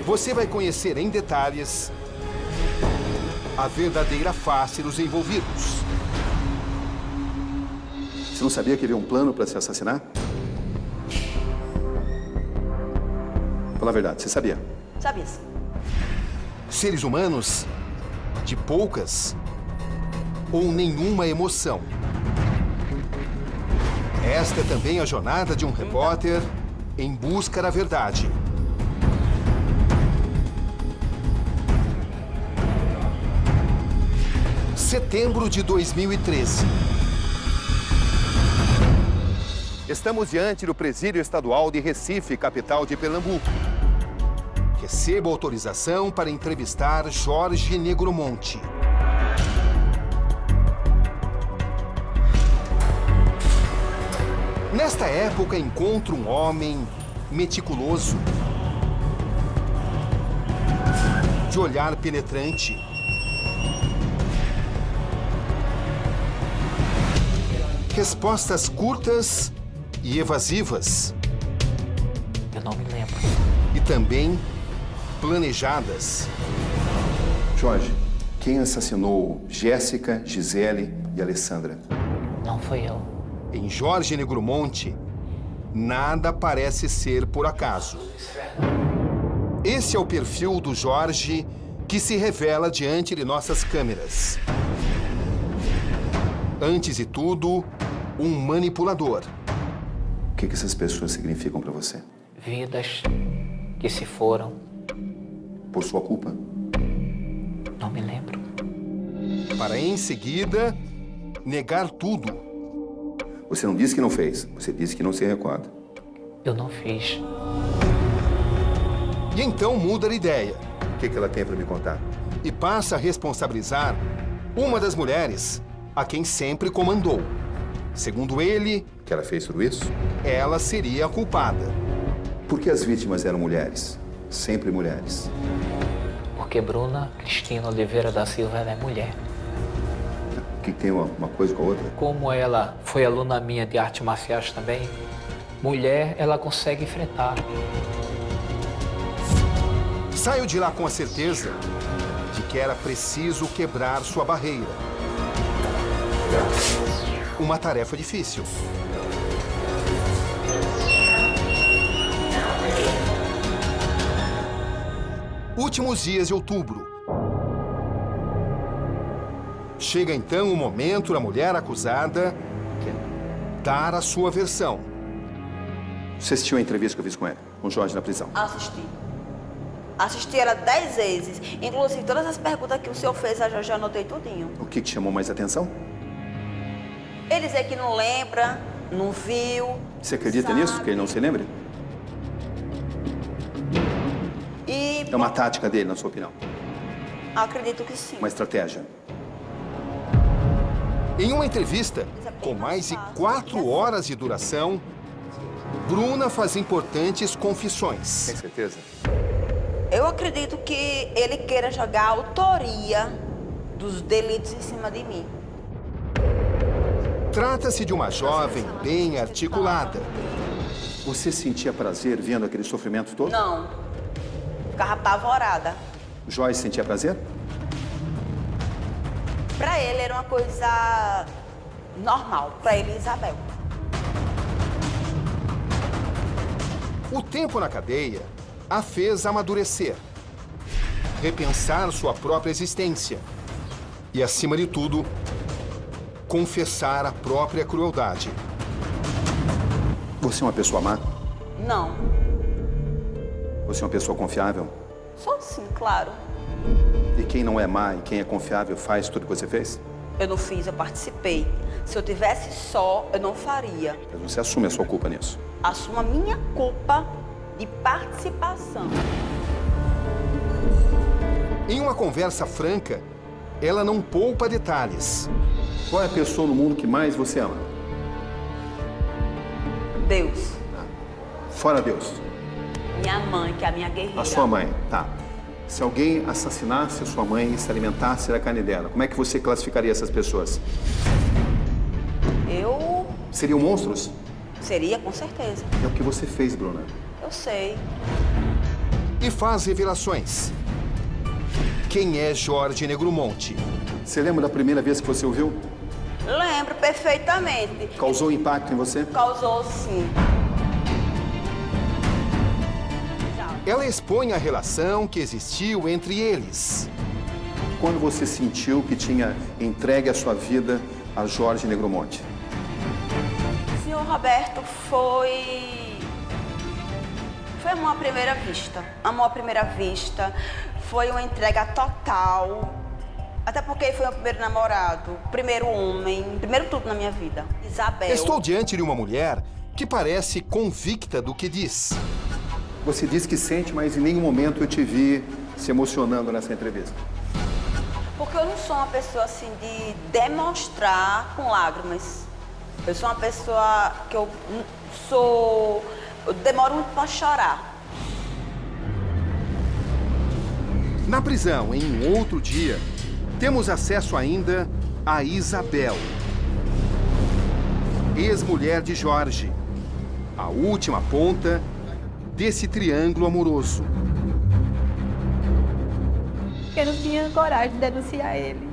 você vai conhecer em detalhes a verdadeira face dos envolvidos. Você não sabia que havia um plano para se assassinar? Fala a verdade, você sabia? Sabia sim. Seres humanos de poucas ou nenhuma emoção. Esta é também a jornada de um repórter em busca da verdade. Setembro de 2013. Estamos diante do Presídio Estadual de Recife, capital de Pernambuco. Recebo autorização para entrevistar Jorge Negromonte. Nesta época, encontro um homem meticuloso, de olhar penetrante, respostas curtas e evasivas. Eu não me lembro. E também planejadas. Jorge, quem assassinou Jéssica, Gisele e Alessandra? Não foi eu. Em Jorge Negromonte, nada parece ser por acaso. Esse é o perfil do Jorge que se revela diante de nossas câmeras. Antes de tudo, um manipulador. O que essas pessoas significam para você? Vidas que se foram. Por sua culpa? Não me lembro. Para em seguida, negar tudo. Você não disse que não fez, você disse que não se recorda. Eu não fiz. E então muda de ideia O que ela tem para me contar? e passa a responsabilizar uma das mulheres a quem sempre comandou. Segundo ele, Que ela fez tudo isso? ela seria a culpada. Por que as vítimas eram mulheres? Sempre mulheres. Porque Bruna Cristina Oliveira da Silva, ela é mulher. O que tem uma coisa com a outra? Como ela foi aluna minha de artes marciais também, mulher, ela consegue enfrentar. Saio de lá com a certeza de que era preciso quebrar sua barreira. Uma tarefa difícil. Últimos dias de outubro. Chega então o momento da mulher acusada dar a sua versão. Você assistiu a entrevista que eu fiz com ela, com o Jorge na prisão? Assisti. Assisti ela 10 vezes. Inclusive, todas as perguntas que o senhor fez, eu já anotei tudinho. O que te chamou mais atenção? Ele dizer que não lembra, não viu. Você acredita sabe. nisso, que ele não se lembre? E É uma tática dele, na sua opinião? acredito que sim. Uma estratégia? Em uma entrevista com mais de 4 horas de duração, Bruna faz importantes confissões. Tem certeza? Eu acredito que ele queira jogar a autoria dos delitos em cima de mim. Trata-se de uma jovem bem articulada. Você sentia prazer vendo aquele sofrimento todo? Não. Ficava apavorada. Jorge sentia prazer? Pra ele era uma coisa normal. Pra ele, Isabel. O tempo na cadeia a fez amadurecer, repensar sua própria existência e, acima de tudo, confessar a própria crueldade. Você é uma pessoa má? Não. Você é uma pessoa confiável? Só sim, claro. E quem não é má e quem é confiável faz tudo que você fez? Eu não fiz, eu participei. Se eu tivesse só, eu não faria. Mas você assume a sua culpa nisso. Assumo a minha culpa de participação. Em uma conversa franca, ela não poupa detalhes. Qual é a pessoa no mundo que mais você ama? Deus. Fora Deus. Minha mãe, que é a minha guerreira. A sua mãe, tá. Se alguém assassinasse a sua mãe e se alimentasse da carne dela, como é que você classificaria essas pessoas? Eu Seriam monstros? seria, com certeza. É o que você fez, Bruna. Eu sei. e faz revelações. Quem é Jorge Negromonte? Você lembra da primeira vez que você o viu? Lembro perfeitamente. Causou impacto em você? Causou, sim. Ela expõe a relação que existiu entre eles. Quando você sentiu que tinha entregue a sua vida a Jorge Negromonte? O senhor Roberto foi amor à primeira vista. Amor à primeira vista. Foi uma entrega total. Até porque ele foi o meu primeiro namorado, primeiro homem, primeiro tudo na minha vida. Isabel. Estou diante de uma mulher que parece convicta do que diz. Você disse que sente, mas em nenhum momento eu te vi se emocionando nessa entrevista. Porque eu não sou uma pessoa assim de demonstrar com lágrimas. Eu sou uma pessoa que eu demoro muito para chorar. Na prisão, em um outro dia, temos acesso ainda a Isabel, ex-mulher de Jorge, a última ponta desse triângulo amoroso. Eu não tinha coragem de denunciar ele.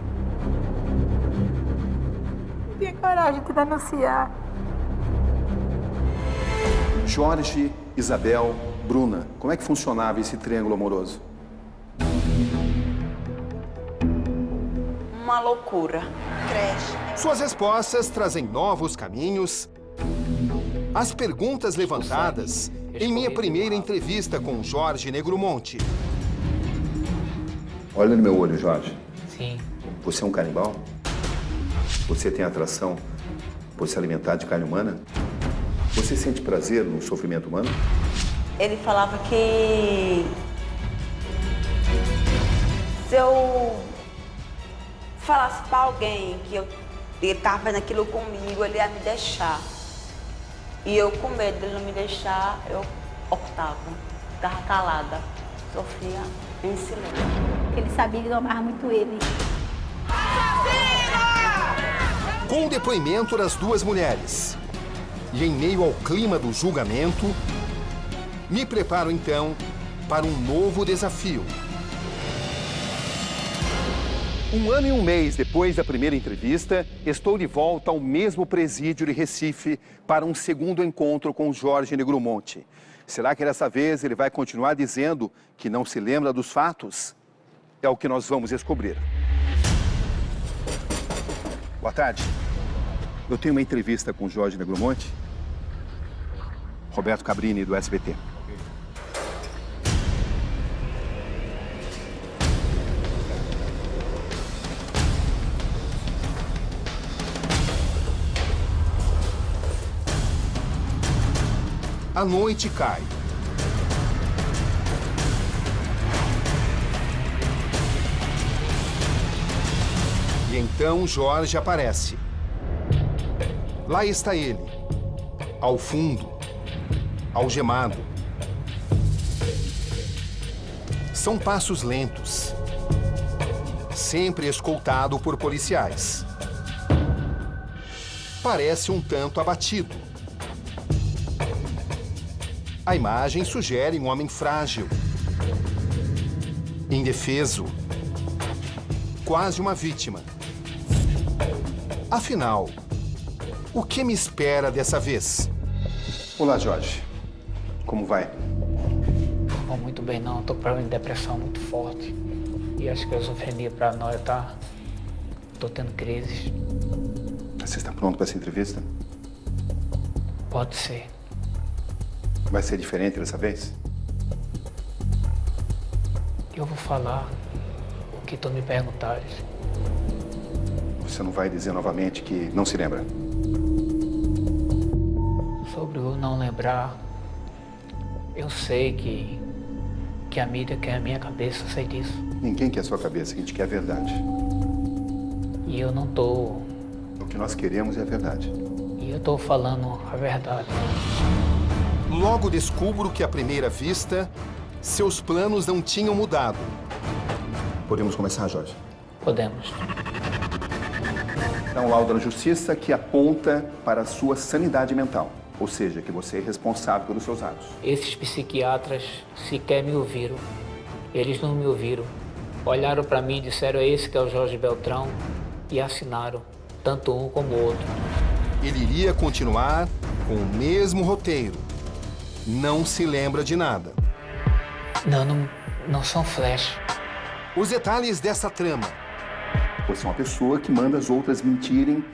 Não tinha coragem de denunciar. Jorge, Isabel, Bruna, como é que funcionava esse triângulo amoroso? Uma loucura. Creche. Suas respostas trazem novos caminhos. As perguntas levantadas em minha primeira entrevista com Jorge Negromonte. Olha no meu olho, Jorge. Sim. Você é um canibal? Você tem atração por se alimentar de carne humana? Você sente prazer no sofrimento humano? Ele falava que se eu falasse para alguém que ele estava fazendo aquilo comigo, ele ia me deixar. E eu, com medo dele não me deixar, eu optava. Ficava calada. Sofria em silêncio. Ele sabia que eu amava muito ele. Com o depoimento das duas mulheres e em meio ao clima do julgamento, me preparo então para um novo desafio. 1 ano e 1 mês depois da primeira entrevista, estou de volta ao mesmo presídio de Recife para um segundo encontro com Jorge Negromonte. Será que dessa vez ele vai continuar dizendo que não se lembra dos fatos? É o que nós vamos descobrir. Boa tarde. Eu tenho uma entrevista com Jorge Negromonte. Roberto Cabrini, do SBT. A noite cai. E então Jorge aparece. Lá está ele, ao fundo, algemado. São passos lentos, sempre escoltado por policiais. Parece um tanto abatido. A imagem sugere um homem frágil, indefeso, quase uma vítima. Afinal, o que me espera dessa vez? Olá, Jorge. Como vai? Não vou muito bem não, tô com problema de depressão muito forte. E a esquizofrenia paranoia tá... tô tendo crises. Você está pronto para essa entrevista? Pode ser. Vai ser diferente dessa vez? Eu vou falar o que tu me perguntares. Você não vai dizer novamente que não se lembra? Sobre o não lembrar, eu sei que a mídia quer a minha cabeça, eu sei disso. Ninguém quer a sua cabeça, a gente quer a verdade. E eu não tô... O que nós queremos é a verdade. E eu tô falando a verdade. Logo descubro que, à primeira vista, seus planos não tinham mudado. Podemos começar, Jorge? Podemos. É um laudo da justiça que aponta para a sua sanidade mental. Ou seja, que você é responsável pelos seus atos. Esses psiquiatras sequer me ouviram. Eles não me ouviram. Olharam para mim e disseram: é esse que é o Jorge Beltrão, e assinaram, tanto um como o outro. Ele iria continuar com o mesmo roteiro. Não se lembra de nada. Não são flash. Os detalhes dessa trama. Você é uma pessoa que manda as outras mentirem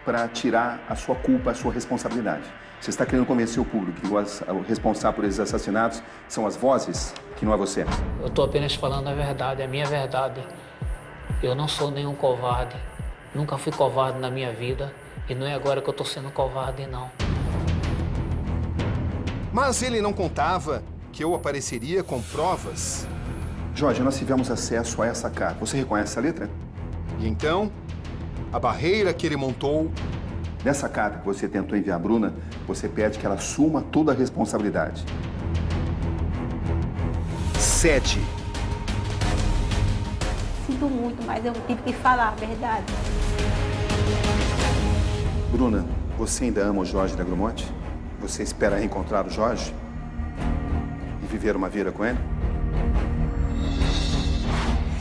para tirar a sua culpa, a sua responsabilidade. Você está querendo convencer o público que o responsável por esses assassinatos são as vozes, que não é você. Eu estou apenas falando a verdade, a minha verdade. Eu não sou nenhum covarde. Nunca fui covarde na minha vida. E não é agora que eu estou sendo covarde, não. Mas ele não contava que eu apareceria com provas. Jorge, nós tivemos acesso a essa carta. Você reconhece essa letra? E então, a barreira que ele montou... Nessa carta que você tentou enviar a Bruna, você pede que ela assuma toda a responsabilidade. Cede. Sinto muito, mas eu tive que falar a verdade. Bruna, você ainda ama o Jorge Negromonte? Você espera reencontrar o Jorge? E viver uma vida com ele?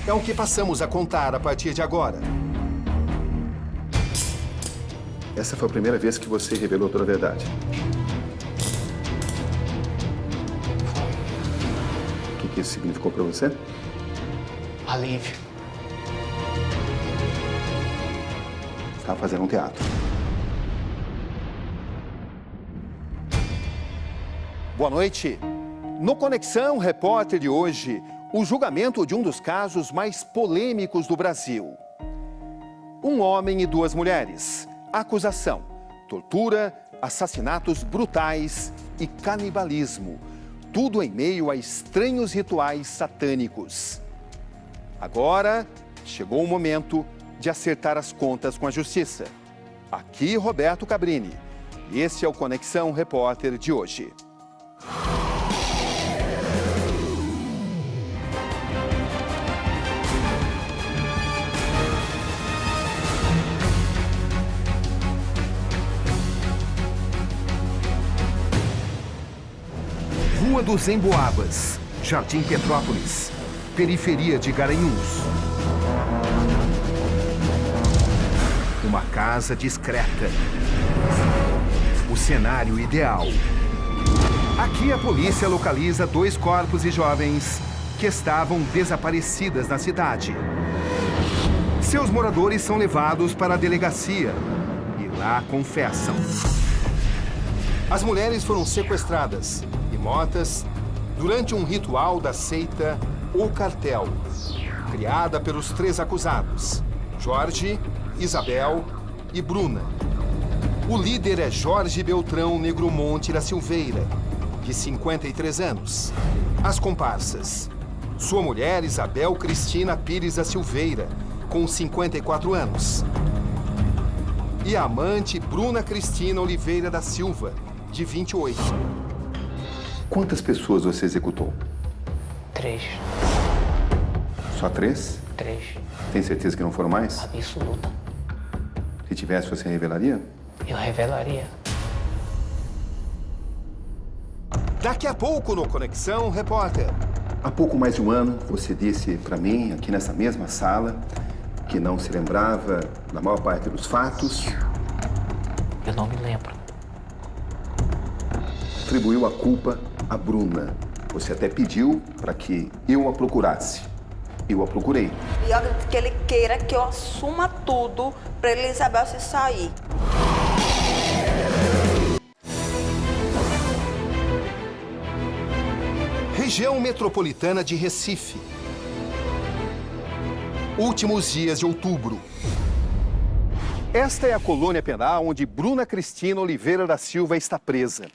É o que passamos a contar a partir de agora. Essa foi a primeira vez que você revelou toda a verdade. O que isso significou para você? Alívio. Estava fazendo um teatro. Boa noite. No Conexão Repórter de hoje, o julgamento de um dos casos mais polêmicos do Brasil. Um homem e duas mulheres. Acusação: tortura, assassinatos brutais e canibalismo. Tudo em meio a estranhos rituais satânicos. Agora, chegou o momento de acertar as contas com a justiça. Aqui, Roberto Cabrini. Esse é o Conexão Repórter de hoje. Rua dos Emboabas, Jardim Petrópolis, periferia de Garanhuns. Uma casa discreta. O cenário ideal. Aqui a polícia localiza dois corpos de jovens que estavam desaparecidas na cidade. Seus moradores são levados para a delegacia e lá confessam. As mulheres foram sequestradas e mortas durante um ritual da seita O Cartel, criada pelos três acusados, Jorge, Isabel e Bruna. O líder é Jorge Beltrão Negromonte da Silveira, de 53 anos. As comparsas: sua mulher Isabel Cristina Pires da Silveira, com 54 anos. E a amante Bruna Cristina Oliveira da Silva, de 28. Quantas pessoas você executou? 3. Só 3? 3. Tem certeza que não foram mais? Absoluta. Se tivesse, você revelaria? Eu revelaria. Daqui a pouco no Conexão Repórter. Há pouco mais de um ano, você disse para mim, aqui nessa mesma sala, que não se lembrava da maior parte dos fatos. Eu não me lembro. Atribuiu a culpa a Bruna. Você até pediu para que eu a procurasse. Eu a procurei. E eu acredito que ele queira que eu assuma tudo para Isabel se sair. Região Metropolitana de Recife. Últimos dias de outubro. Esta é a colônia penal onde Bruna Cristina Oliveira da Silva está presa.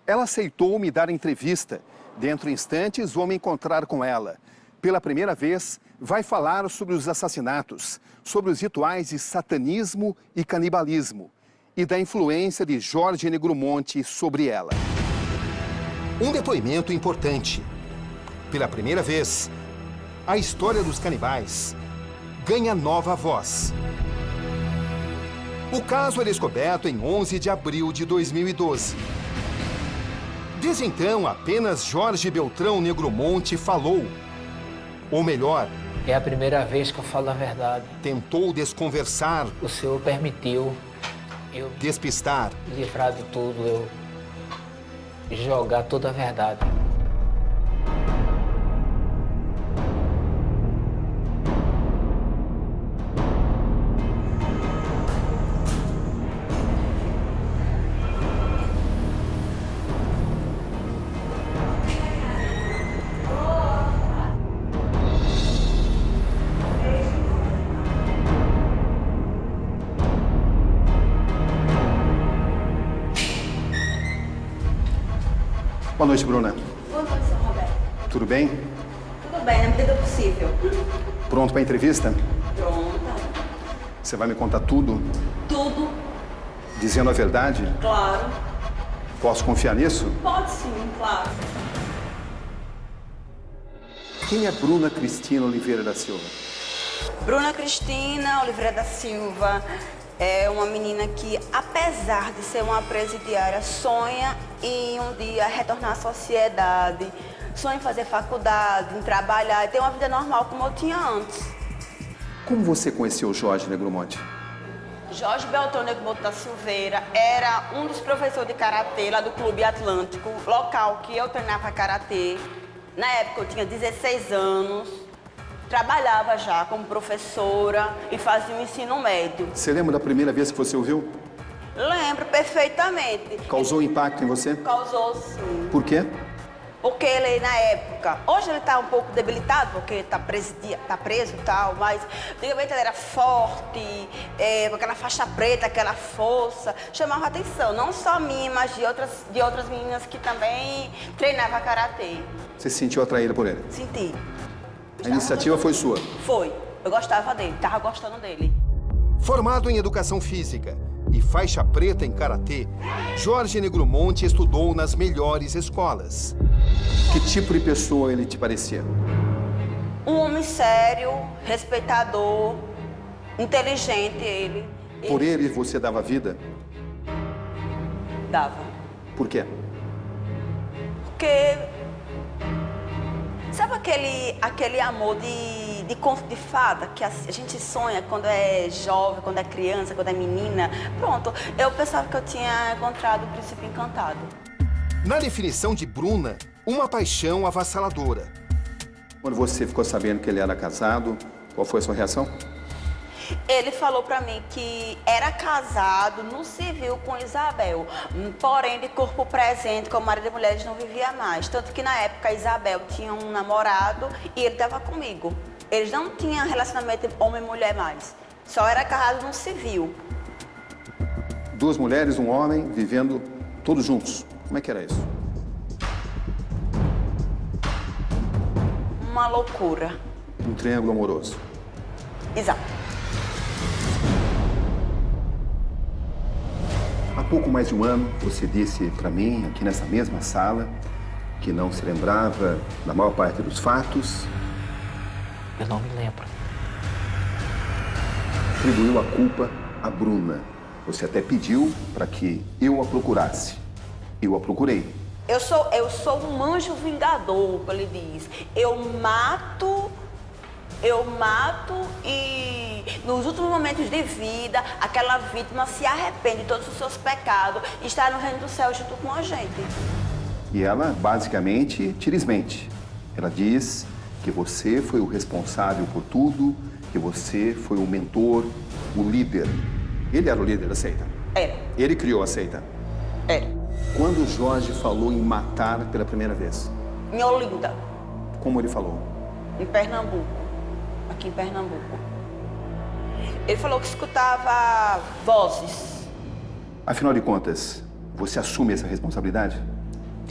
Ela aceitou me dar entrevista. Dentro de instantes, vou me encontrar com ela. Pela primeira vez, vai falar sobre os assassinatos, sobre os rituais de satanismo e canibalismo e da influência de Jorge Negromonte sobre ela. Um depoimento importante. Pela primeira vez, a história dos canibais ganha nova voz. O caso é descoberto em 11 de abril de 2012. Desde então, apenas Jorge Beltrão Negromonte falou. Ou melhor, É a primeira vez que eu falo a verdade. tentou desconversar, O Senhor permitiu eu despistar. me livrar de tudo, eu jogar toda a verdade. Boa noite, Bruna. Boa noite, Sr. Roberto. Tudo bem? Tudo bem, na medida do possível. Pronto para a entrevista? Pronta. Você vai me contar tudo, Tudo, dizendo a verdade? claro. Posso confiar nisso? Pode sim, claro. Quem é Bruna Cristina Oliveira da Silva? Bruna Cristina Oliveira da Silva é uma menina que, apesar de ser uma presidiária, sonha em um dia retornar à sociedade, sonha em fazer faculdade, em trabalhar e ter uma vida normal como eu tinha antes. Como você conheceu Jorge Negromonte? Jorge Beltrão Negromonte da Silveira era um dos professores de karatê lá do Clube Atlântico, local que eu treinava karatê. Na época eu tinha 16 anos, trabalhava já como professora e fazia o ensino médio. Você lembra da primeira vez que você o viu? Lembro perfeitamente. Causou impacto em você? Causou sim. Por quê? Porque ele, na época, hoje ele está um pouco debilitado, porque está preso e tal, mas antigamente ele era forte, com aquela faixa preta, aquela força, chamava atenção, não só minha, mas de outras meninas que também treinavam karatê. Você se sentiu atraída por ele? Senti. A iniciativa foi sua? Foi. Eu gostava dele, tava gostando dele. Formado em educação física e faixa preta em karatê, Jorge Negromonte estudou nas melhores escolas. Que tipo de pessoa ele te parecia? Um homem sério, respeitador, inteligente ele. Por ele você dava vida? Dava. Por quê? Porque... Sabe aquele amor de conto de fada que a gente sonha quando é jovem, quando é criança, quando é menina? Pronto, eu pensava que eu tinha encontrado o príncipe encantado. Na definição de Bruna, uma paixão avassaladora. Quando você ficou sabendo que ele era casado, qual foi a sua reação? Ele falou pra mim que era casado no civil com Isabel, porém de corpo presente, como marido de mulheres, não vivia mais. Tanto que na época Isabel tinha um namorado e ele estava comigo. Eles não tinham relacionamento homem e mulher mais, só era casado no civil. Duas mulheres, um homem, vivendo todos juntos. Como é que era isso? Uma loucura. Um triângulo amoroso. Exato. Há pouco mais de um ano, você disse para mim, aqui nessa mesma sala, que não se lembrava da maior parte dos fatos. Eu não me lembro. Atribuiu a culpa a Bruna. Você até pediu para que eu a procurasse. Eu a procurei. Eu sou um anjo vingador, como ele diz. Eu mato e nos últimos momentos de vida, aquela vítima se arrepende de todos os seus pecados e está no reino do céu junto com a gente. E ela, basicamente, te desmente. Ela diz que você foi o responsável por tudo, que você foi o mentor, o líder. Ele era o líder da seita? Era. Ele criou a seita? Era. Quando o Jorge falou em matar pela primeira vez? Em Olinda, Como ele falou? em Pernambuco. Aqui em Pernambuco. Ele falou que escutava vozes. Afinal de contas, você assume essa responsabilidade?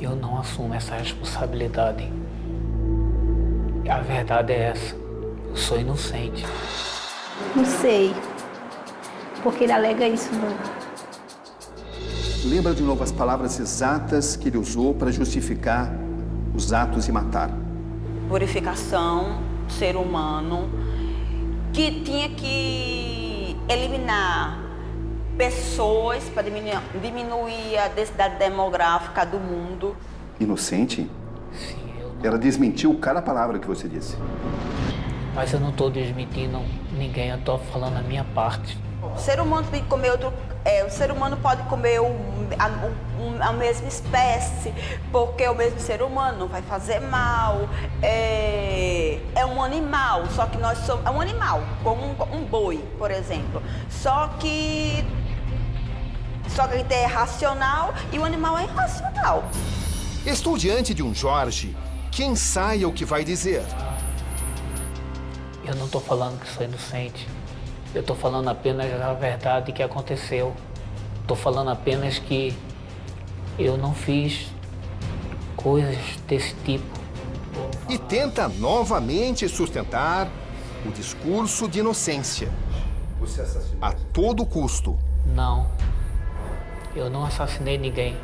Eu não assumo essa responsabilidade. A verdade é essa. Eu sou inocente. Não sei. Porque ele alega isso, não. Lembra de novo as palavras exatas que ele usou para justificar os atos de matar. Purificação, ser humano, que tinha que eliminar pessoas para diminuir a densidade demográfica do mundo. Inocente? Sim, Ela desmentiu cada palavra que você disse. mas eu não estou desmentindo ninguém, eu estou falando a minha parte. O ser humano tem que comer o ser humano pode comer a mesma espécie, porque o mesmo ser humano não vai fazer mal. É um animal, só que nós somos. É um animal, como um boi, por exemplo. Só que ele é racional e o animal é irracional. Estou diante de um Jorge que ensaia o que vai dizer. Eu não estou falando que sou inocente. Eu estou falando apenas a verdade que aconteceu. Estou falando apenas que eu não fiz coisas desse tipo. E tenta novamente sustentar o discurso de inocência. A todo custo. Não, eu não assassinei ninguém.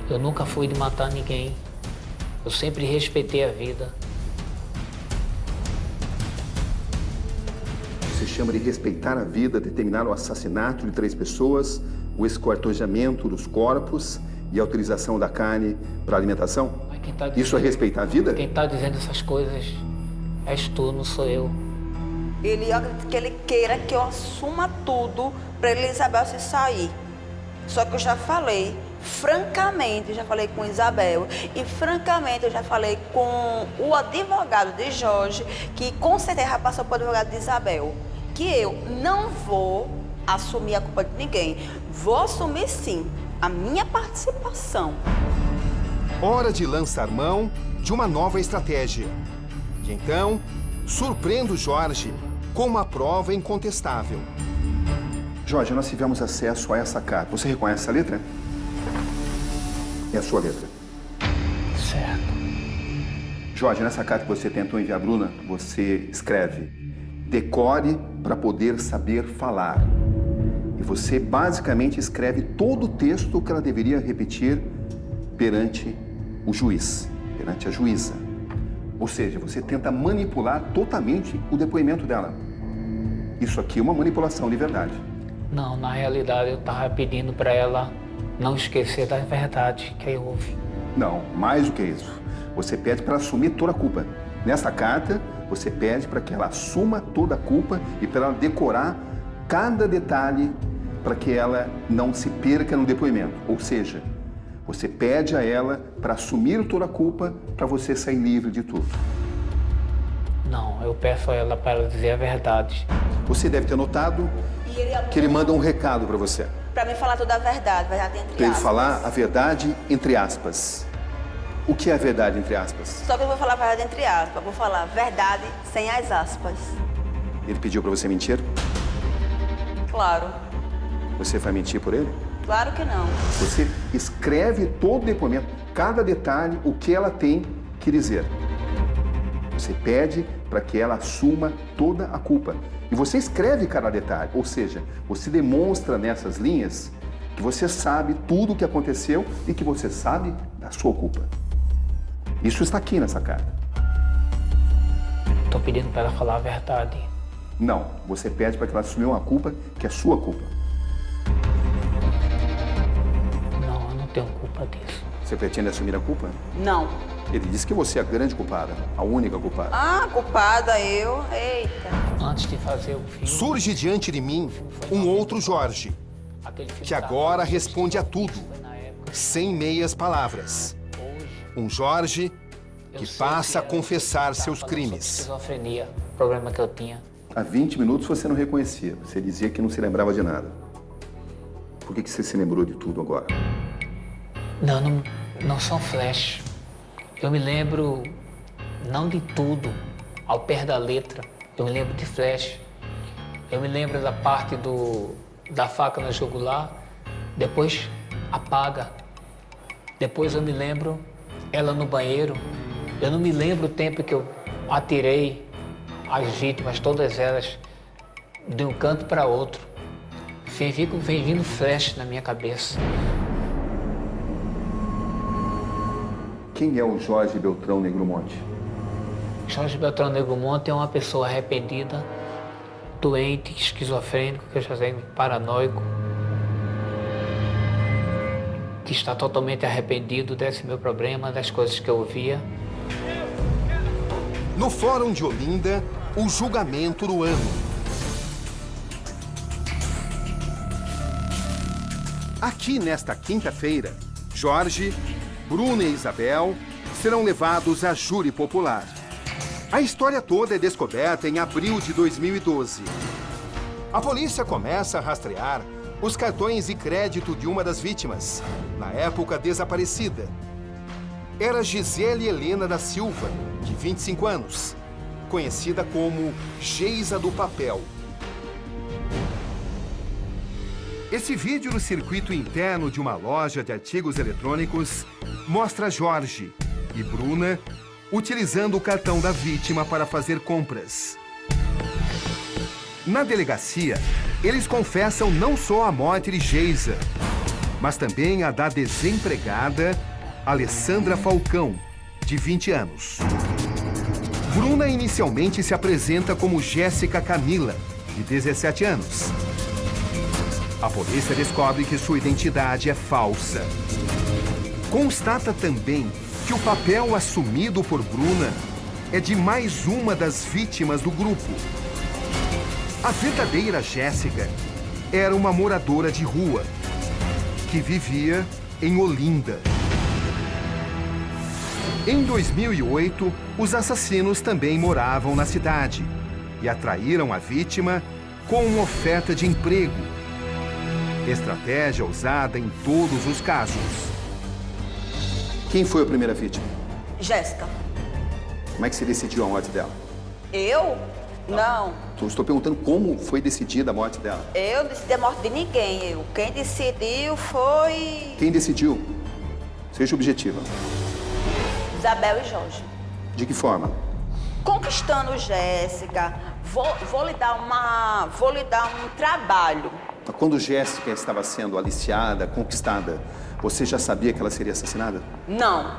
Eu nunca fui de matar ninguém. Eu sempre respeitei a vida. Você chama de respeitar a vida, determinar o assassinato de 3 pessoas, o esquartejamento dos corpos e a utilização da carne para alimentação? Mas quem tá Isso é respeitar a vida? Quem está dizendo essas coisas és tu, não sou eu. Eu acredito que ele queira que eu assuma tudo para Isabel se sair. Só que eu já falei, francamente, já falei com Isabel e francamente eu já falei com o advogado de Jorge, que com certeza passou para o advogado de Isabel, que eu não vou assumir a culpa de ninguém. Vou assumir sim a minha participação. Hora de lançar mão de uma nova estratégia. E então, surpreendo Jorge com uma prova incontestável. Jorge, nós tivemos acesso a essa carta. Você reconhece essa letra? É a sua letra. Certo. Jorge, nessa carta que você tentou enviar a Bruna, você escreve: decore para poder saber falar. E você basicamente escreve todo o texto que ela deveria repetir perante o juiz, perante a juíza. Ou seja, você tenta manipular totalmente o depoimento dela. Isso aqui é uma manipulação de verdade. Não, na realidade eu estava pedindo para ela não esquecer da verdade que houve. Não, mais do que isso. Você pede para assumir toda a culpa. Nessa carta, você pede para que ela assuma toda a culpa e para ela decorar cada detalhe para que ela não se perca no depoimento. Ou seja, você pede a ela para assumir toda a culpa para você sair livre de tudo. Não, eu peço a ela para ela dizer a verdade. Você deve ter notado que ele manda um recado para você. Para me falar toda a verdade entre Para ele aspas. falar a verdade entre aspas. O que é a verdade entre aspas? Só que eu vou falar a verdade entre aspas. Vou falar verdade sem as aspas. Ele pediu para você mentir? Claro. Você vai mentir por ele? Claro que não. Você escreve todo o depoimento, cada detalhe, o que ela tem que dizer. Você pede para que ela assuma toda a culpa. E você escreve cada detalhe, ou seja, você demonstra nessas linhas que você sabe tudo o que aconteceu e que você sabe da sua culpa. Isso está aqui nessa carta. Estou pedindo para ela falar a verdade. Não, você pede para que ela assuma uma culpa que é sua culpa. Não, eu não tenho culpa disso. Você pretende assumir a culpa? Não. Ele disse que você é a grande culpada, a única culpada. Ah, culpada eu. Eita. Antes de fazer o filme... Surge diante de mim um outro Jorge, aquele filme que da agora Rússia, responde a tudo, foi na época. sem meias palavras. Hoje, Um Jorge eu que sei passa a era- confessar eu tava seus falando sobre crimes. Esquizofrenia, problema que eu tinha. Há 20 minutos você não reconhecia, você dizia que não se lembrava de nada. Por que você se lembrou de tudo agora? Não são flash. Eu me lembro, não de tudo, ao pé da letra. Eu me lembro de flash. Eu me lembro da parte da faca na jugular, depois apaga. Depois eu me lembro ela no banheiro. Eu não me lembro o tempo que eu atirei as vítimas, todas elas, de um canto para outro. Vem vindo flash na minha cabeça. Quem é o Jorge Beltrão Negromonte? Jorge Beltrão Negromonte é uma pessoa arrependida, doente, esquizofrênico, que eu já sei, paranoico. que está totalmente arrependido desse meu problema, das coisas que eu ouvia. No Fórum de Olinda, o julgamento do ano. Aqui nesta quinta-feira, Jorge, Bruna e Isabel serão levados a júri popular. A história toda é descoberta em abril de 2012. A polícia começa a rastrear os cartões de crédito de uma das vítimas, na época desaparecida. Era Gisele Helena da Silva, de 25 anos, conhecida como Geisa do Papel. Esse vídeo no circuito interno de uma loja de artigos eletrônicos mostra Jorge e Bruna utilizando o cartão da vítima para fazer compras. Na delegacia, eles confessam não só a morte de Geisa, mas também a da desempregada Alessandra Falcão, de 20 anos. Bruna inicialmente se apresenta como Jéssica Camila, de 17 anos. A polícia descobre que sua identidade é falsa. Constata também que o papel assumido por Bruna é de mais uma das vítimas do grupo. A verdadeira Jéssica era uma moradora de rua que vivia em Olinda. Em 2008, os assassinos também moravam na cidade e atraíram a vítima com uma oferta de emprego. Estratégia usada em todos os casos. Quem foi a primeira vítima? Jéssica. Como é que você decidiu a morte dela? Eu? Não. Eu estou perguntando como foi decidida a morte dela. Eu não decidi a morte de ninguém. Quem decidiu foi Quem decidiu? Seja objetiva. Isabel e Jorge. De que forma? Conquistando Jéssica. Vou lhe dar um trabalho. Quando Jéssica estava sendo aliciada, conquistada, você já sabia que ela seria assassinada? Não.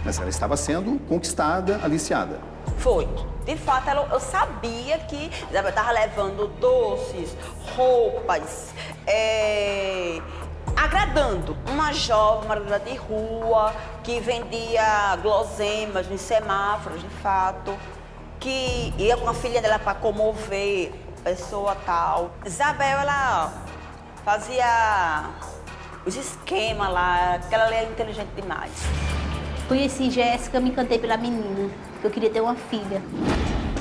Mas ela estava sendo conquistada, aliciada. Foi. De fato, eu sabia que Isabel estava levando doces, roupas, agradando uma jovem, uma moradora de rua, que vendia guloseimas nos semáforos, de fato, que ia com a filha dela para comover a pessoa tal. Isabel, ela fazia os esquemas lá, que ela é inteligente demais. Conheci Jéssica, me encantei pela menina, porque eu queria ter uma filha.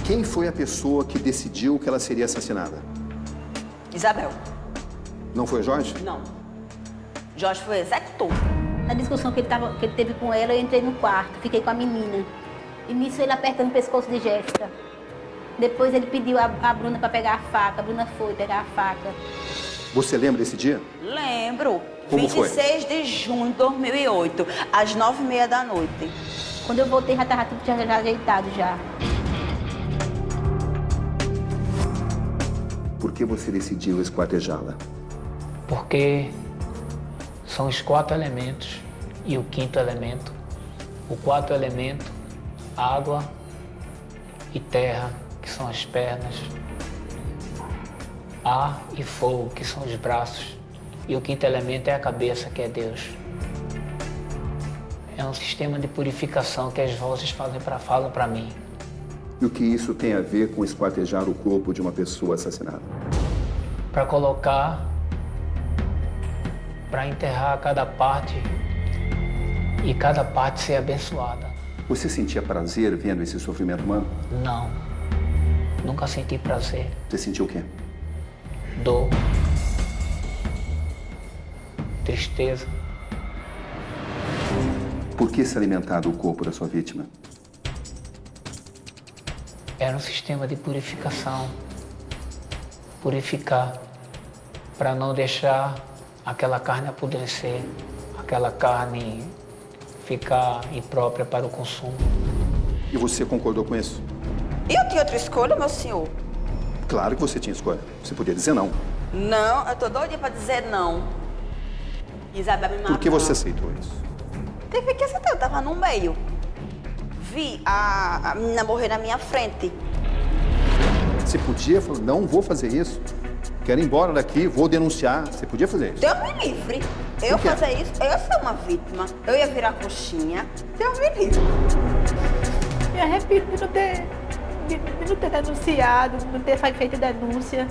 Quem foi a pessoa que decidiu que ela seria assassinada? Isabel. Não foi o Jorge? Não. Jorge foi executor. Na discussão que ele teve com ela, eu entrei no quarto, fiquei com a menina. E nisso ele apertando o pescoço de Jéssica. Depois ele pediu a Bruna para pegar a faca. A Bruna foi pegar a faca. Você lembra desse dia? Lembro. Como foi? 26 de junho de 2008, às 9h30 da noite. Quando eu voltei, já estava tudo já ajeitado já. Por que você decidiu esquartejá-la? Porque são os 4 elementos e o 5º elemento. O 4º elemento, água e terra, que são as pernas. Ar e fogo, que são os braços. E o 5º elemento é a cabeça, que é Deus. É um sistema de purificação que as vozes falam para mim. E o que isso tem a ver com esquartejar o corpo de uma pessoa assassinada? Para colocar, para enterrar cada parte e cada parte ser abençoada. Você sentia prazer vendo esse sofrimento humano? Não, nunca senti prazer. Você sentiu o quê? Dor, tristeza. Por que se alimentar do corpo da sua vítima? Era um sistema de purificação. Purificar, para não deixar aquela carne apodrecer, aquela carne ficar imprópria para o consumo. E você concordou com isso? E eu tinha outra escolha, meu senhor? Claro que você tinha escolha. Você podia dizer não. Não, eu tô doidinha pra dizer não. Isabel me matou. Por que você aceitou isso? Teve que aceitar, eu tava no meio. Vi a menina morrer na minha frente. Você podia falar, não vou fazer isso. Quero ir embora daqui, vou denunciar. Você podia fazer isso? Deus me livre. Eu Por quê? fazer isso, eu sou uma vítima. Eu ia virar coxinha. Deus me livre. Me arrependo de não ter denunciado, de não ter feito denúncia.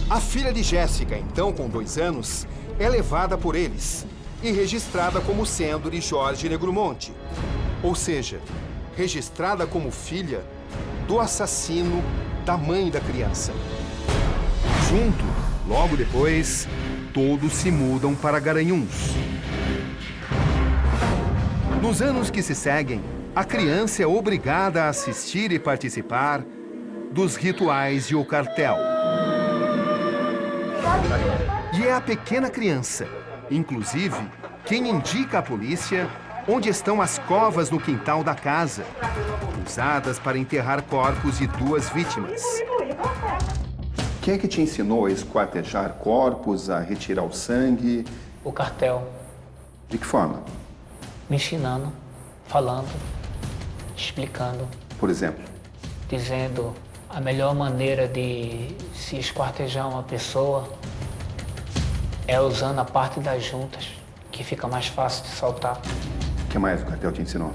A filha de Jéssica, então com 2 anos, é levada por eles e registrada como sendo de Jorge Negromonte. Ou seja, registrada como filha do assassino da mãe da criança. Junto, logo depois, todos se mudam para Garanhuns. Nos anos que se seguem, a criança é obrigada a assistir e participar dos rituais de o cartel. E é a pequena criança, inclusive, quem indica à polícia onde estão as covas no quintal da casa, usadas para enterrar corpos de 2 vítimas. Quem é que te ensinou a esquartejar corpos, a retirar o sangue? O cartel De que forma? me ensinando, falando, explicando, Por exemplo, dizendo a melhor maneira de se esquartejar uma pessoa é usando a parte das juntas, que fica mais fácil de soltar. o que mais o cartel te ensinou?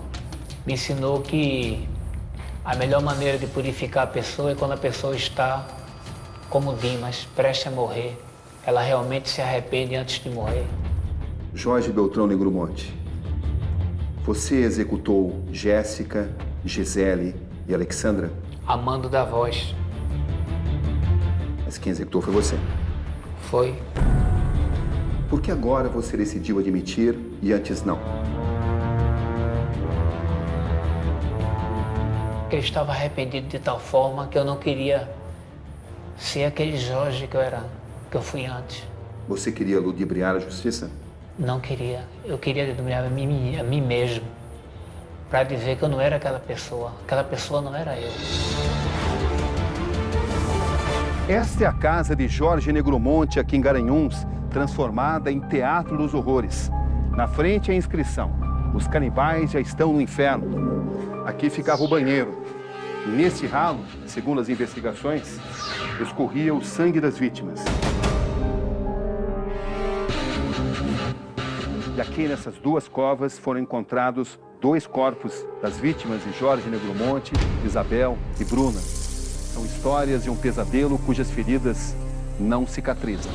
Me ensinou que a melhor maneira de purificar a pessoa é quando a pessoa está como Dimas, prestes a morrer. Ela realmente se arrepende antes de morrer. Jorge Beltrão Negromonte, você executou Jéssica, Gisele e Alexandra, Amando da voz. mas quem executou foi você. Foi. Por que agora você decidiu admitir e antes não? Eu estava arrependido de tal forma que eu não queria ser aquele Jorge que eu fui antes. Você queria ludibriar a justiça? Não queria. Eu queria ludibriar a mim mesmo, para dizer que eu não era aquela pessoa. Aquela pessoa não era eu. Esta é a casa de Jorge Negromonte, aqui em Garanhuns, transformada em Teatro dos Horrores. Na frente a inscrição: os canibais já estão no inferno. Aqui ficava o banheiro. E nesse ralo, segundo as investigações, escorria o sangue das vítimas. E aqui nessas 2 covas foram encontrados 2 corpos das vítimas de Jorge Negromonte, Isabel e Bruna. São histórias de um pesadelo cujas feridas não cicatrizam.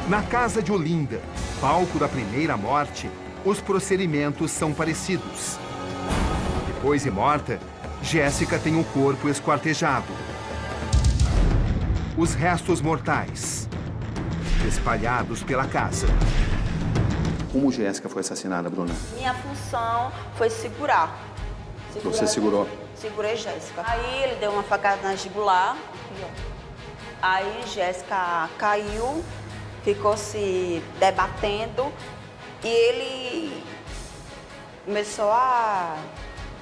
Na casa de Olinda, palco da primeira morte, os procedimentos são parecidos. Depois de morta, Jéssica tem o corpo esquartejado. Os restos mortais espalhados pela casa. Como Jéssica foi assassinada, Bruna? Minha função foi segurar. Você segurou? Segurei Jéssica. Aí ele deu uma facada na jugular. Aqui, ó. Aí Jéssica caiu, ficou se debatendo e ele começou a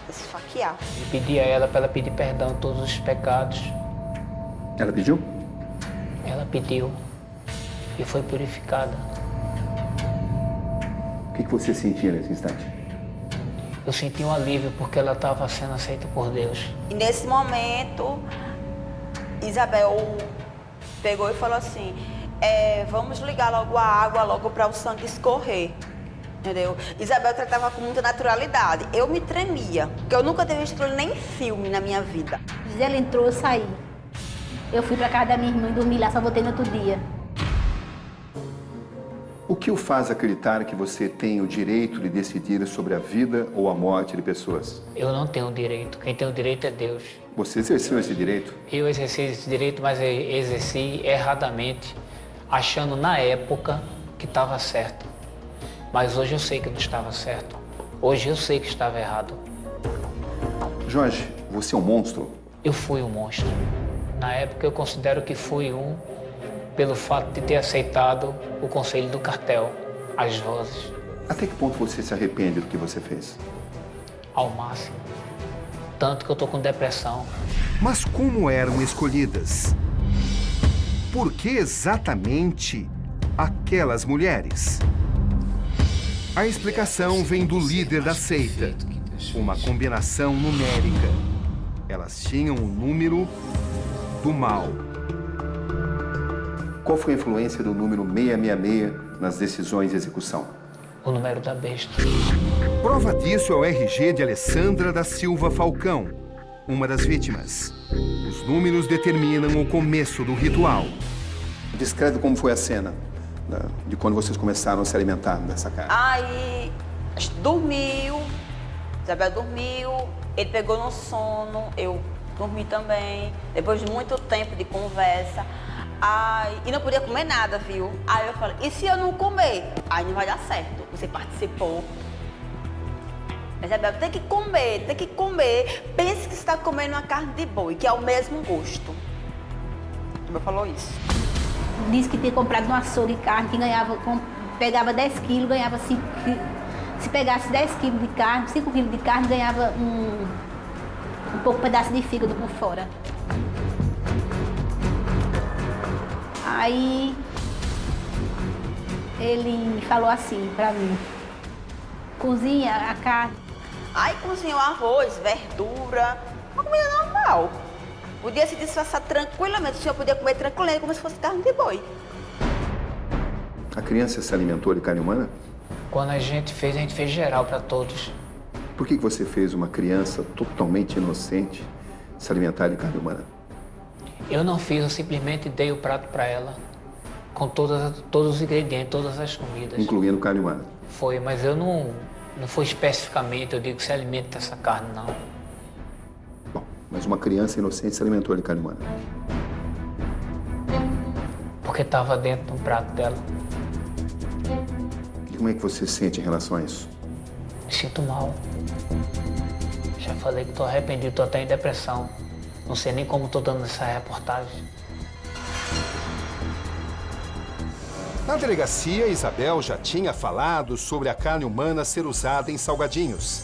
esfaquear. Eu pedi a ela para ela pedir perdão de todos os pecados. Ela pediu? Ela pediu e foi purificada. O que você sentia nesse instante? Eu senti um alívio porque ela estava sendo aceita por Deus. E nesse momento, Isabel pegou e falou assim, vamos ligar logo a água, logo para o sangue escorrer. Entendeu? Isabel tratava com muita naturalidade. Eu me tremia, porque eu nunca tinha visto nem filme na minha vida. Gisele entrou, eu saí. Eu fui pra casa da minha irmã e dormi lá, só voltei no outro dia. O que o faz acreditar que você tem o direito de decidir sobre a vida ou a morte de pessoas? Eu não tenho direito. Quem tem o direito é Deus. Você exerceu esse direito? Eu exerci esse direito, mas eu exerci erradamente, achando na época que estava certo. Mas hoje eu sei que não estava certo. Hoje eu sei que estava errado. Jorge, você é um monstro? Eu fui um monstro. Na época eu considero que fui um, pelo fato de ter aceitado o conselho do cartel, as vozes, Até que ponto você se arrepende do que você fez? ao máximo. Tanto que eu tô com depressão. Mas como eram escolhidas? Por que exatamente aquelas mulheres? A explicação vem do líder da seita, uma combinação numérica. Elas tinham o número do mal. Qual foi a influência do número 666 nas decisões de execução? O número da besta. Prova disso é o RG de Alessandra da Silva Falcão, uma das vítimas. Os números determinam o começo do ritual. Descreve como foi a cena de quando vocês começaram a se alimentar dessa carne. Aí, dormiu, Isabel dormiu, ele pegou no sono, eu dormi também, depois de muito tempo de conversa. Aí, e não podia comer nada, viu? Aí eu falei, e se eu não comer? Aí não vai dar certo, você participou. Isabel, tem que comer, tem que comer. Pense que você está comendo uma carne de boi, que é o mesmo gosto. Isabel falou isso. Disse que tinha comprado no açougue carne, que ganhava, pegava 10 quilos, ganhava 5 quilos. Se pegasse 10 quilos de carne, 5 quilos de carne, ganhava um pouco pedaço de fígado por fora. Aí ele falou assim pra mim, cozinha a carne. Aí cozinhou arroz, verdura, uma comida normal. Podia se disfarçar tranquilamente, o senhor podia comer tranquilamente como se fosse carne de boi. A criança se alimentou de carne humana? Quando a gente fez geral para todos. Por que você fez uma criança totalmente inocente se alimentar de carne humana? Eu não fiz, eu simplesmente dei o prato para ela, com todos os ingredientes, todas as comidas. Incluindo carne humana? Foi, mas eu não foi especificamente, eu digo que se alimenta dessa carne, não. Bom, mas uma criança inocente se alimentou de carne humana? Porque estava dentro do prato dela. E como é que você se sente em relação a isso? Me sinto mal. Já falei que estou arrependido, estou até em depressão. Não sei nem como estou dando essa reportagem. Na delegacia, Isabel já tinha falado sobre a carne humana ser usada em salgadinhos.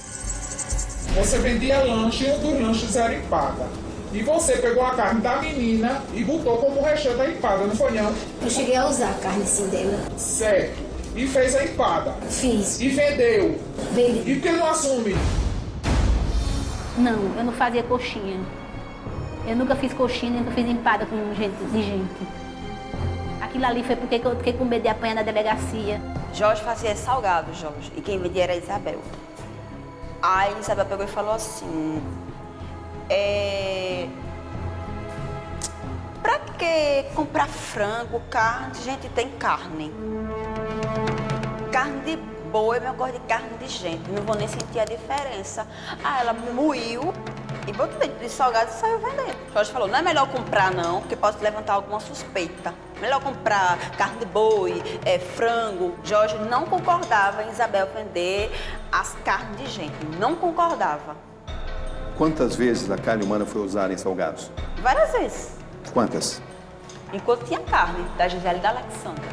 Você vendia lanche dos lanches era empada. E você pegou a carne da menina e botou como recheio da empada, não foi não? Eu cheguei a usar a carne sim dela. Certo. E fez a empada. Fiz. E vendeu. Vendi. E por que não assume? Não, eu não fazia coxinha. Eu nunca fiz coxinha, nunca fiz empada com gente. Aquilo ali foi porque eu fiquei com medo de apanhar na delegacia. Jorge fazia salgado, Jorge, e quem vendia era a Isabel. Aí Isabel pegou e falou assim, pra que comprar frango, carne? Gente, tem carne. Carne de boi é a mesma coisa de carne de gente, não vou nem sentir a diferença. Aí ela moiu e botou dentro de salgado e saiu vendendo. Jorge falou, não é melhor comprar não, porque pode levantar alguma suspeita. Melhor comprar carne de boi, frango. Jorge não concordava em Isabel vender as carnes de gente, não concordava. Quantas vezes a carne humana foi usada em salgados? Várias vezes, Quantas? enquanto tinha carne, da Gisele e da Alexandra.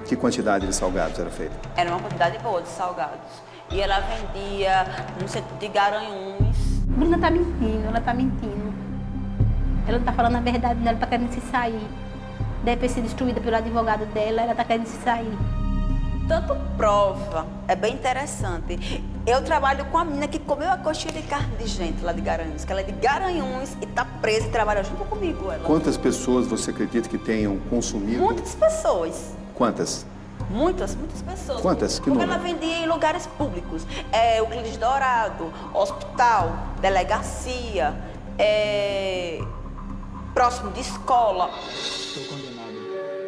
Que quantidade de salgados era feita? Era uma quantidade boa de salgados. E ela vendia no centro de Garanhuns. Bruna tá mentindo, ela tá mentindo. Ela não tá falando a verdade, ela tá querendo se sair. Deve ter sido destruída pelo advogado dela, ela tá querendo se sair. Tanto prova, é bem interessante. Eu trabalho com a menina que comeu a coxinha de carne de gente lá de Garanhuns, que ela é de Garanhuns e tá presa e trabalha junto comigo. Ela. Quantas pessoas você acredita que tenham consumido? Muitas pessoas. Quantas? Muitas pessoas. Quantas? Que Porque número? ela vendia em lugares públicos. Euclides Dourado, hospital, delegacia, próximo de escola.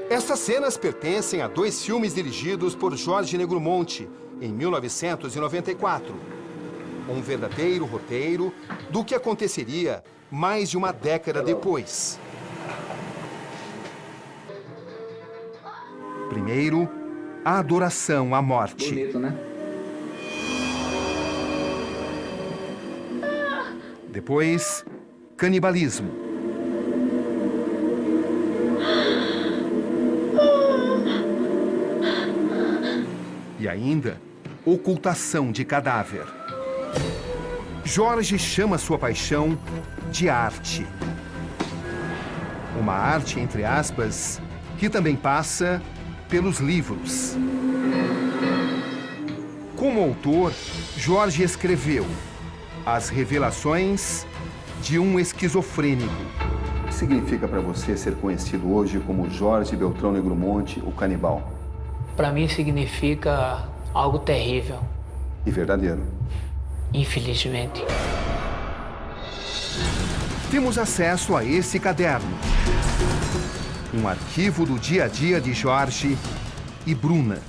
Essas cenas pertencem a 2 filmes dirigidos por Jorge Negromonte, em 1994. Um verdadeiro roteiro do que aconteceria mais de uma década depois. Primeiro, a adoração à morte. Bonito, né? Depois, canibalismo. E ainda, ocultação de cadáver. Jorge chama sua paixão de arte. Uma arte, entre aspas, que também passa pelos livros. Como autor, Jorge escreveu As Revelações de um Esquizofrênico, que significa para você ser conhecido hoje como Jorge Beltrão Negromonte, o canibal? Para mim significa algo terrível, E verdadeiro. infelizmente. Temos acesso a esse caderno. Um arquivo do dia a dia de Jorge e Bruna.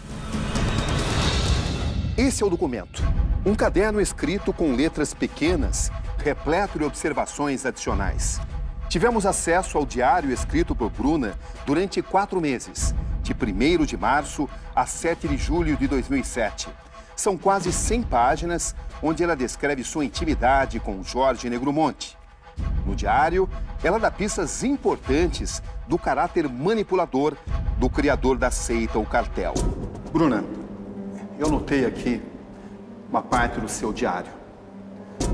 Esse é o documento. Um caderno escrito com letras pequenas, repleto de observações adicionais. Tivemos acesso ao diário escrito por Bruna durante 4 meses, de 1º de março a 7 de julho de 2007. São quase 100 páginas onde ela descreve sua intimidade com Jorge Negromonte. No diário, ela dá pistas importantes do caráter manipulador do criador da seita, o cartel. Bruna, eu notei aqui uma parte do seu diário.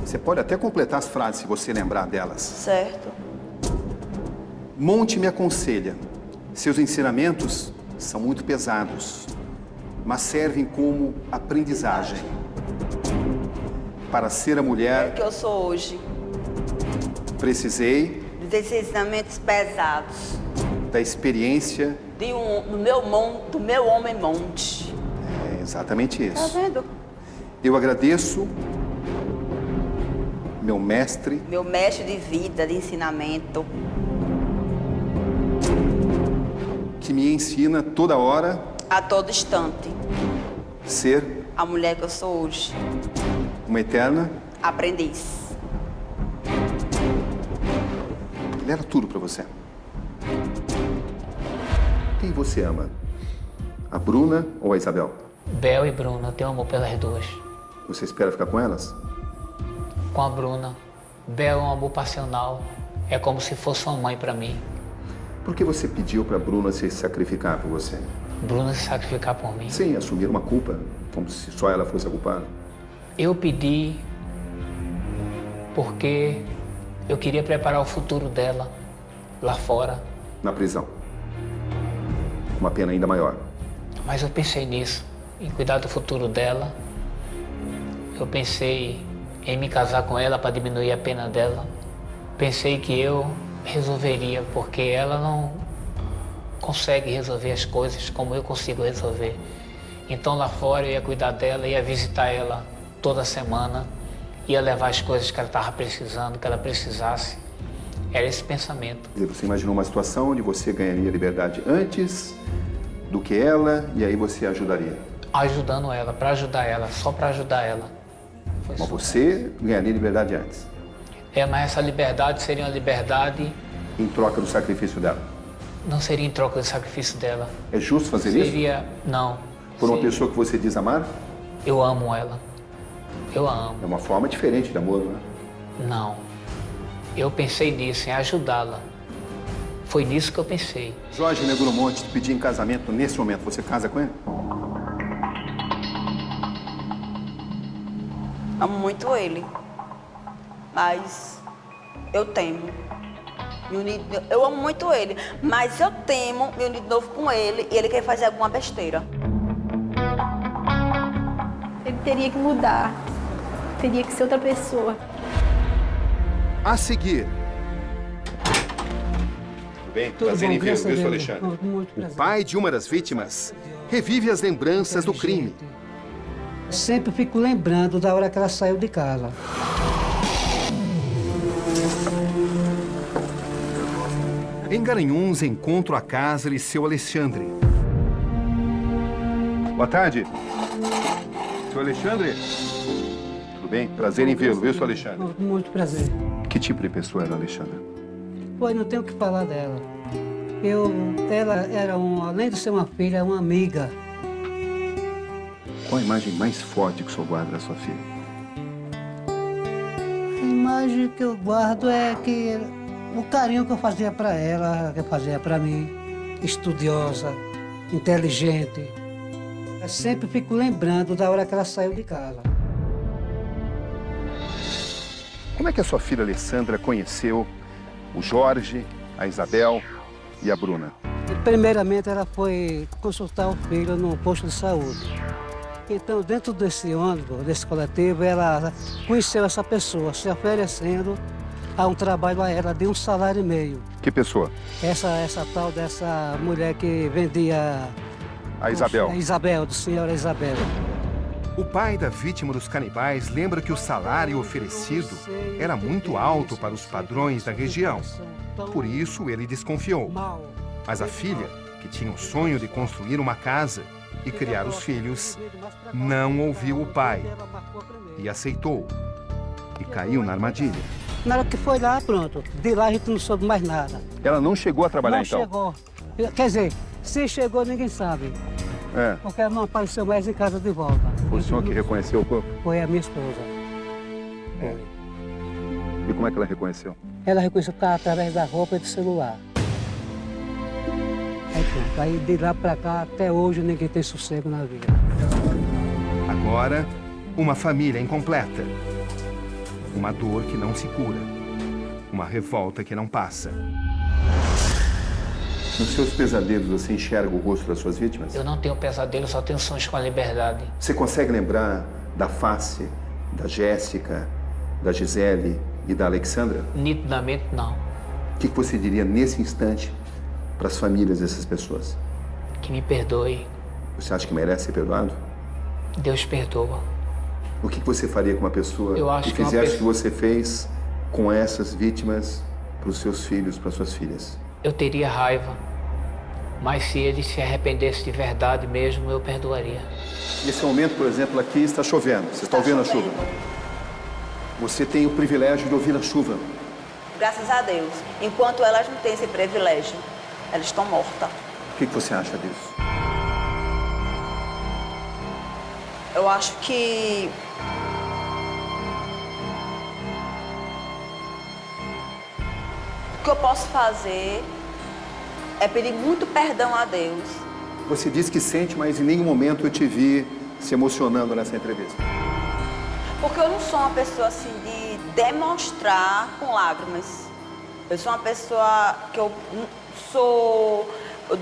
Você pode até completar as frases se você lembrar delas. Certo. Monte me aconselha. Seus ensinamentos são muito pesados, mas servem como aprendizagem. Para ser a É mulher, que eu sou hoje. precisei Dos ensinamentos pesados. da experiência. Do meu homem monte. É exatamente Tá isso. vendo? Eu agradeço meu mestre, Meu mestre de vida, de ensinamento. que me ensina toda hora A todo instante. ser A mulher que eu sou hoje. uma eterna. Aprendiz. Ele era tudo para você. Quem você ama? A Bruna ou a Isabel? Bel e Bruna, eu tenho amor pelas duas. Você espera ficar com elas? Com a Bruna, Bel é um amor passional, é como se fosse uma mãe para mim. Por que você pediu para Bruna se sacrificar por você? Bruna se sacrificar por mim. Sim, assumir uma culpa, como se só ela fosse a culpada. Eu pedi porque eu queria preparar o futuro dela lá fora, Na prisão. Uma pena ainda maior. mas eu pensei nisso, em cuidar do futuro dela. Eu pensei em me casar com ela para diminuir a pena dela. Pensei que eu resolveria, porque ela não consegue resolver as coisas como eu consigo resolver. Então lá fora eu ia cuidar dela, ia visitar ela toda semana, ia levar as coisas que ela estava precisando, que ela precisasse. Era esse pensamento. Quer dizer, você imaginou uma situação onde você ganharia liberdade antes do que ela e aí você ajudaria. Ajudando ela, para ajudar ela, só para ajudar ela. Foi Mas só. você ganharia liberdade antes, É, mas essa liberdade seria uma liberdade, em troca do sacrifício dela. não seria em troca do sacrifício dela. É justo fazer isso? Seria, não. Por uma Seria- pessoa que você diz amar? Eu amo ela. Eu a amo. É uma forma diferente de amor, não é? Não. Eu pensei nisso, em ajudá-la. Foi nisso que eu pensei. Jorge Negromonte te pedir em casamento nesse momento, você casa com ele? Amo muito ele. Mas eu temo. Eu amo muito ele, mas eu temo me unir de novo com ele e ele quer fazer alguma besteira. Ele teria que mudar. Teria que ser outra pessoa. A seguir, Tudo bem? Tudo Prazer bom, em vê-lo, graças a viu, seu Deus. Alexandre? Muito o prazer. pai de uma das vítimas revive as lembranças do crime. Sempre fico lembrando da hora que ela saiu de casa. Em Garanhuns, encontro a casa de seu Alexandre. Boa tarde. Seu Alexandre? Tudo bem? Prazer em vê-lo, viu, seu Alexandre? Muito prazer. Que tipo de pessoa era a Alexandra? Pois não tenho o que falar dela. Ela era, além de ser uma filha, uma amiga. Qual a imagem mais forte que o senhor guarda da sua filha? A imagem que eu guardo é que o carinho que eu fazia para ela, que eu fazia para mim, estudiosa, inteligente. Eu sempre fico lembrando da hora que ela saiu de casa. Como é que a sua filha Alessandra conheceu o Jorge, a Isabel e a Bruna? E, primeiramente, ela foi consultar o filho no posto de saúde. Então, dentro desse ônibus, desse coletivo, ela conheceu essa pessoa, se oferecendo a um trabalho a ela de $1,5 salário. Que pessoa? Essa tal dessa mulher que vendia... A Isabel. A Isabel, do senhora Isabel. O pai da vítima dos canibais lembra que o salário oferecido era muito alto para os padrões da região. Por isso, ele desconfiou. Mas a filha, que tinha o sonho de construir uma casa e criar os filhos, não ouviu o pai e aceitou. E caiu na armadilha. Na hora que foi lá, pronto. De lá a gente não soube mais nada. Ela não chegou a trabalhar, Não então? chegou. Quer dizer, se chegou, ninguém sabe. É. Porque ela não apareceu mais em casa de volta. Foi o senhor que reconheceu o corpo? Foi a minha esposa. Foi. E como é que ela reconheceu? Ela reconheceu através da roupa e do celular. Aí pronto. Aí de lá pra cá, até hoje, ninguém tem sossego na vida. Agora, uma família incompleta. Uma dor que não se cura. Uma revolta que não passa. Nos seus pesadelos, você enxerga o rosto das suas vítimas? Eu não tenho pesadelo, só tenho sonhos com a liberdade. Você consegue lembrar da face da Jéssica, da Gisele e da Alexandra? Nitidamente, não. O que você diria nesse instante para as famílias dessas pessoas? Que me perdoe. Você acha que merece ser perdoado? Deus perdoa. O que você faria com uma pessoa Eu acho que que uma fizesse o que pessoa- você fez com essas vítimas para os seus filhos, para suas filhas? Eu teria raiva, mas se ele se arrependesse de verdade mesmo, eu perdoaria. Nesse momento, por exemplo, aqui está chovendo. Você está ouvindo a chuva? Você tem o privilégio de ouvir a chuva. Graças a Deus. Enquanto elas não têm esse privilégio, elas estão mortas. O que você acha disso? Eu acho que o que eu posso fazer é pedir muito perdão a Deus. Você disse que sente, mas em nenhum momento eu te vi se emocionando nessa entrevista. Porque eu não sou uma pessoa assim de demonstrar com lágrimas. Eu sou uma pessoa que eu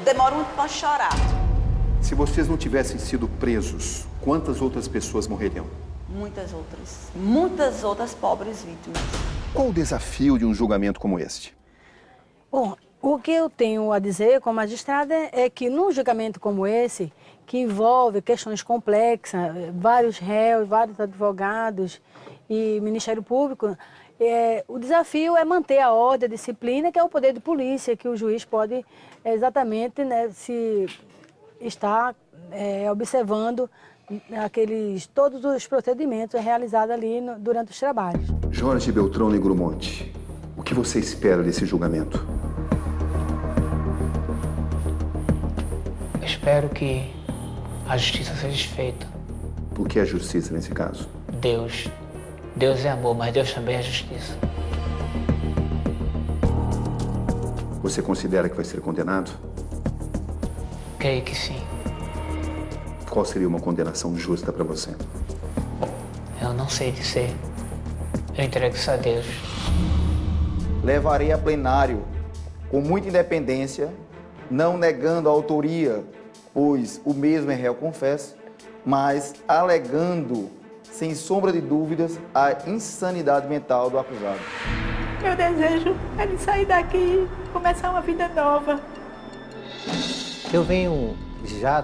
demoro muito para chorar. Se vocês não tivessem sido presos, quantas outras pessoas morreriam? Muitas outras pobres vítimas. Qual o desafio de um julgamento como este? Bom, o que eu tenho a dizer como magistrada é que num julgamento como esse, que envolve questões complexas, vários réus, vários advogados e Ministério Público, o desafio é manter a ordem, a disciplina, que é o poder de polícia, que o juiz pode exatamente, né, se estar observando todos os procedimentos realizados ali durante os trabalhos. Jorge Beltrão Negromonte, o que você espera desse julgamento? Eu espero que a justiça seja feita. O que é justiça nesse caso? Deus. Deus é amor, mas Deus também é justiça. Você considera que vai ser condenado? Creio que sim. Qual seria uma condenação justa para você? Eu não sei dizer. Eu entrego isso a Deus. Levarei a plenário com muita independência, não negando a autoria, pois o mesmo é réu confesso, mas alegando, sem sombra de dúvidas, a insanidade mental do acusado. Meu desejo é de sair daqui e começar uma vida nova. Eu venho já